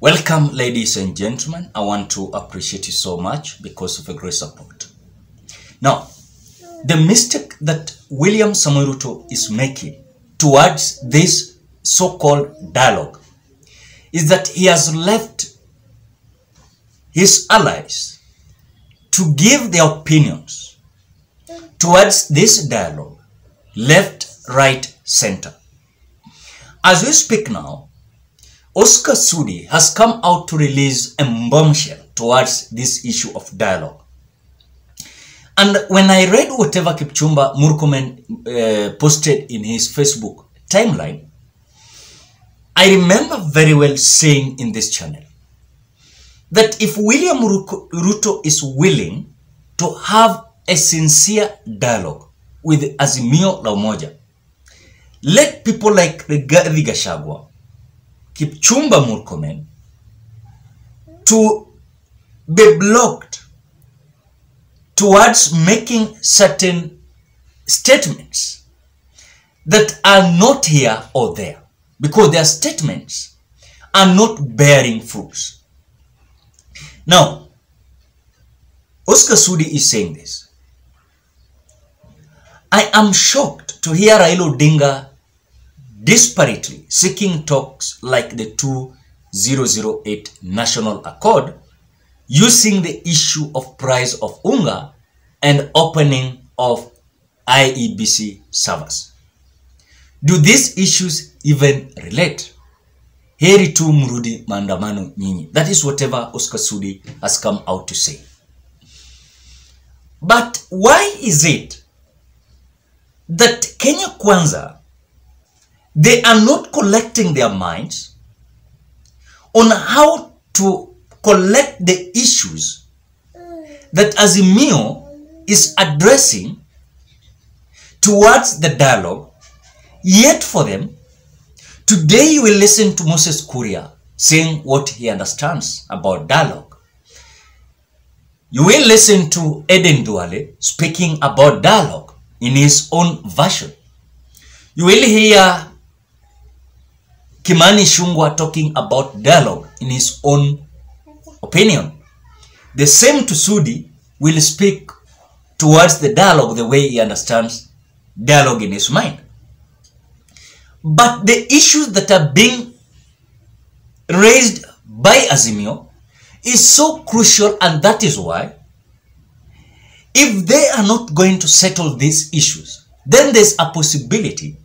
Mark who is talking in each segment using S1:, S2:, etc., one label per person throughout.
S1: Welcome, ladies and gentlemen. I want to appreciate you so much because of a great support. Now, the mistake that William Samoei Ruto is making towards this so-called dialogue is that he has left his allies to give their opinions towards this dialogue, left, right, center. As we speak now, Sudi has come out to release a bombshell towards this issue of dialogue. And when I read whatever Kipchumba Murkomen posted in his Facebook timeline, I remember very well saying in this channel that if William Ruto is willing to have a sincere dialogue with Azimio la Umoja, let people like Rigathi Gachagua, Kipchumba Murkomen to be blocked towards making certain statements that are not here or there, because their statements are not bearing fruits. Now, Sudi is saying this. I am shocked to hear Raila Odinga desperately seeking talks like the 2008 National Accord, using the issue of price of unga and opening of IEBC servers. Do these issues even relate? Heri tu Mrudi, Mandamano, Nyinyi. That is whatever Sudi has come out to say. But why is it that Kenya Kwanza, they are not collecting their minds on how to collect the issues that Azimio is addressing towards the dialogue? Yet for them, today you will listen to Moses Kuria saying what he understands about dialogue. You will listen to Eden Duale speaking about dialogue in his own version. You will hear Kimani Ichung'wah talking about dialogue in his own opinion. The same to Sudi will speak towards the dialogue the way he understands dialogue in his mind. But the issues that are being raised by Azimio is so crucial, and that is why if they are not going to settle these issues, then there's a possibility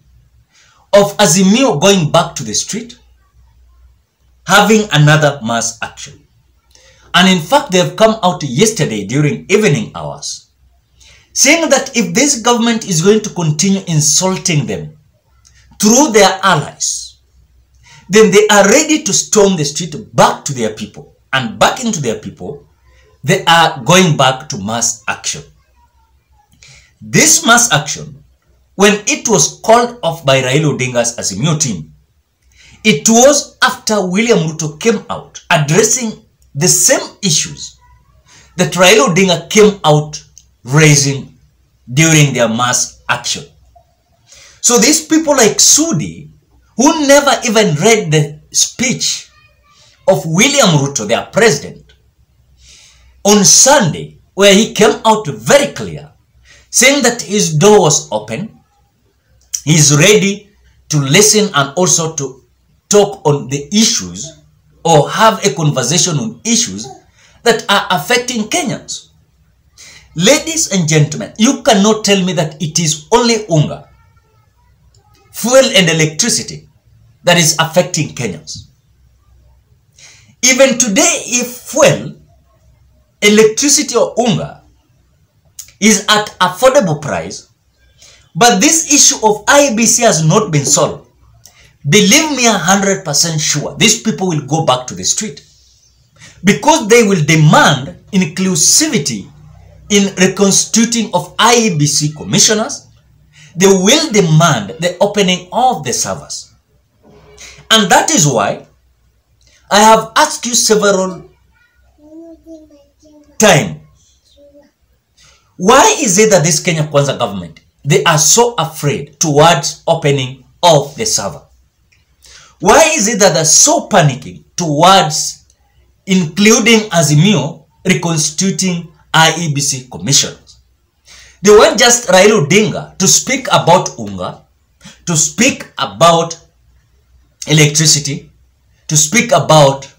S1: of Azimio going back to the street, having another mass action. And in fact, they have come out yesterday during evening hours, saying that if this government is going to continue insulting them through their allies, then they are ready to storm the street back to their people. And back into their people, they are going back to mass action. This mass action, when it was called off by Raila Odinga's Azimio team, it was after William Ruto came out addressing the same issues that Raila Odinga came out raising during their mass action. So these people like Sudi, who never even read the speech of William Ruto, their president, on Sunday, where he came out very clear, saying that his door was open, he's ready to listen and also to talk on the issues or have a conversation on issues that are affecting Kenyans. Ladies and gentlemen, you cannot tell me that it is only unga, fuel and electricity that is affecting Kenyans. Even today, if fuel, electricity or unga is at affordable price, but this issue of IEBC has not been solved, believe me 100% sure, these people will go back to the street, because they will demand inclusivity in reconstituting of IEBC commissioners. They will demand the opening of the servers. And that is why I have asked you several times, why is it that this Kenya Kwanza government, they are so afraid towards opening of the server? Why is it that they're so panicking towards including Azimio reconstituting IEBC commissioners. They want just Raila Odinga to speak about unga, to speak about electricity, to speak about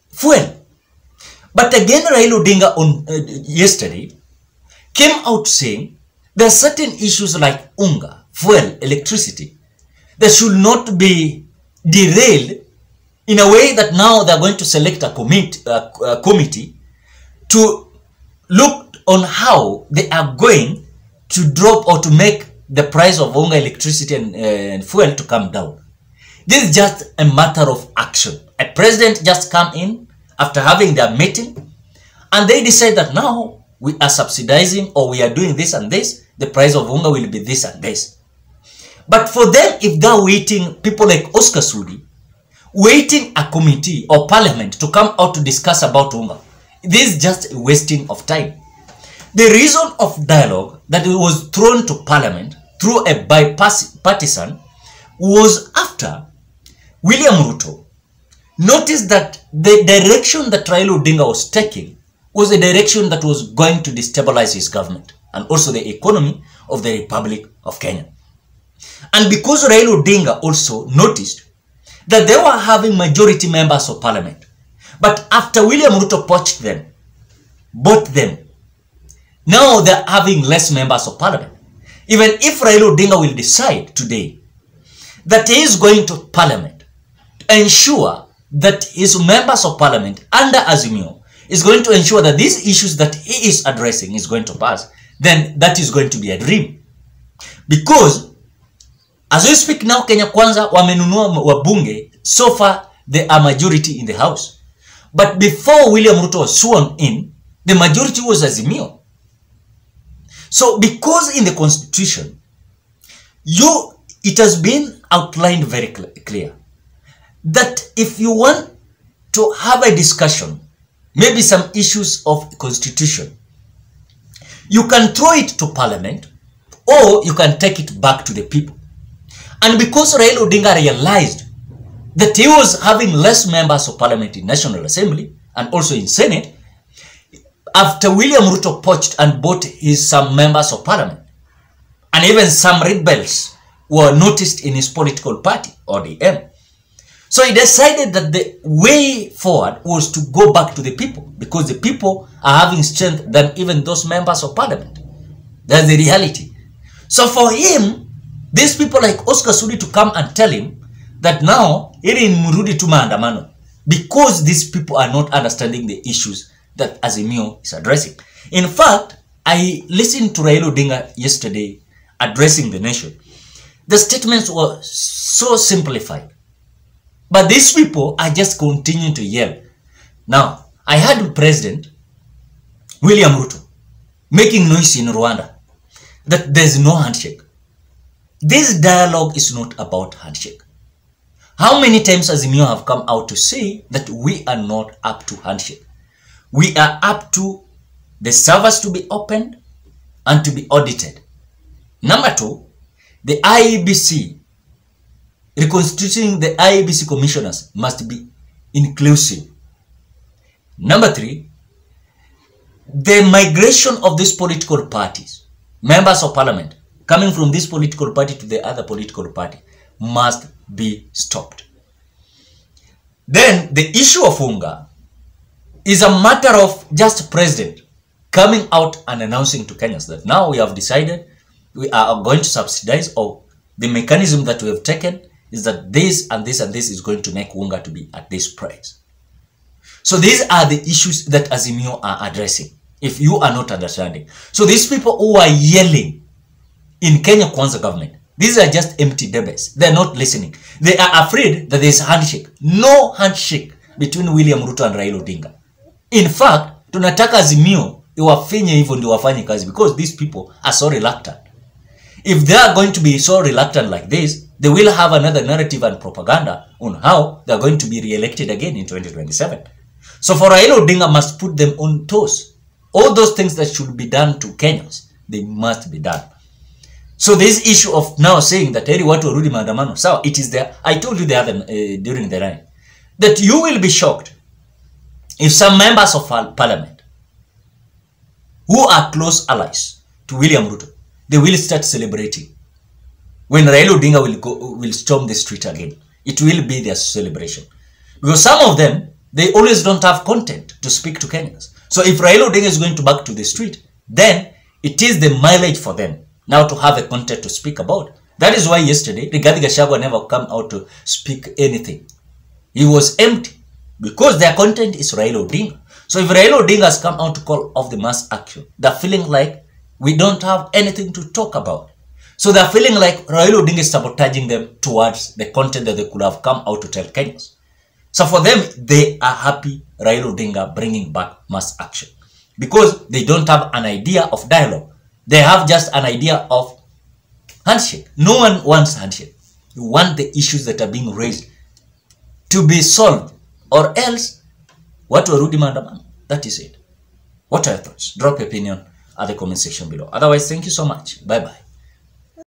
S1: fuel. But again, Raila Odinga on yesterday came out saying there are certain issues like unga, fuel, electricity that should not be derailed in a way that now they are going to select a committee to look on how they are going to drop or to make the price of unga, electricity and fuel to come down. This is just a matter of action. A president just come in after having their meeting and they decide that now we are subsidizing or we are doing this and this, the price of unga will be this and this. But for them, if they're waiting, people like Oscar Sudi, waiting a committee or parliament to come out to discuss about unga, this is just a wasting of time. The reason of dialogue that it was thrown to parliament through a bipartisan was after William Ruto noticed that the direction that Raila Odinga was taking was a direction that was going to destabilize his government and also the economy of the Republic of Kenya. And because Raila Odinga also noticed that they were having majority members of parliament, but after William Ruto poached them, bought them, now they're having less members of parliament. Even if Raila Odinga will decide today that he is going to parliament to ensure that his members of parliament under Azimio is going to ensure that these issues that he is addressing is going to pass, then that is going to be a dream. Because as we speak now, Kenya Kwanza wamenunua wabunge, so far they are majority in the house. But before William Ruto was sworn in, the majority was Azimio. So because in the constitution, it has been outlined very clear that if you want to have a discussion, maybe some issues of constitution, you can throw it to parliament or you can take it back to the people. And because Raila Odinga realized that he was having less members of parliament in National Assembly and also in Senate, after William Ruto poached and bought some members of parliament, and even some rebels were noticed in his political party, ODM. So he decided that the way forward was to go back to the people, because the people are having strength than even those members of parliament. That's the reality. So for him, these people like Oscar Sudi to come and tell him that now, Heri in Mrudi to Mandamano, because these people are not understanding the issues that Azimio is addressing. In fact, I listened to Raila Odinga yesterday addressing the nation. The statements were so simplified. But these people are just continuing to yell. Now, I heard President William Ruto making noise in Rwanda that there's no handshake. This dialogue is not about handshake. How many times Azimio have come out to say that we are not up to handshake? We are up to the servers to be opened and to be audited. Number two, the IEBC, reconstituting the IEBC commissioners must be inclusive. Number three, the migration of these political parties, members of parliament, coming from this political party to the other political party, must be stopped. Then the issue of unga is a matter of just president coming out and announcing to Kenyans that now we have decided we are going to subsidize, or the mechanism that we have taken is that this and this and this is going to make unga to be at this price. So these are the issues that Azimio are addressing, if you are not understanding. So these people who are yelling in Kenya Kwanza government, these are just empty debates. They are not listening. They are afraid that there is a handshake. No handshake between William Ruto and Raila Odinga. In fact, tunataka Azimio iwafinye hivyo ndio wafanye kazi, because these people are so reluctant. If they are going to be so reluctant like this, they will have another narrative and propaganda on how they are going to be re-elected again in 2027. So for Raila Odinga must put them on toes. All those things that should be done to Kenyans, they must be done. So this issue of now saying that Heri watu warudi Mandamano, so it is there. I told you the other during the night that you will be shocked if some members of parliament who are close allies to William Ruto, they will start celebrating. When Raila Odinga will storm the street again, it will be their celebration. Because some of them, they always don't have content to speak to Kenyans. So if Raila Odinga is going back to the street, then it is the mileage for them now to have a content to speak about. That is why yesterday, Rigathi Gachagua never come out to speak anything. He was empty because their content is Raila Odinga. So if Raila Odinga has come out to call off the mass action, they're feeling like we don't have anything to talk about. So they're feeling like Raila Odinga is sabotaging them towards the content that they could have come out to tell Kenyans. So for them, they are happy Raila Odinga bringing back mass action because they don't have an idea of dialogue. They have just an idea of handshake. No one wants handshake. You want the issues that are being raised to be solved, or else what Mrudi Mandamano. That is it. What are your thoughts? Drop your opinion at the comment section below. Otherwise, thank you so much. Bye-bye.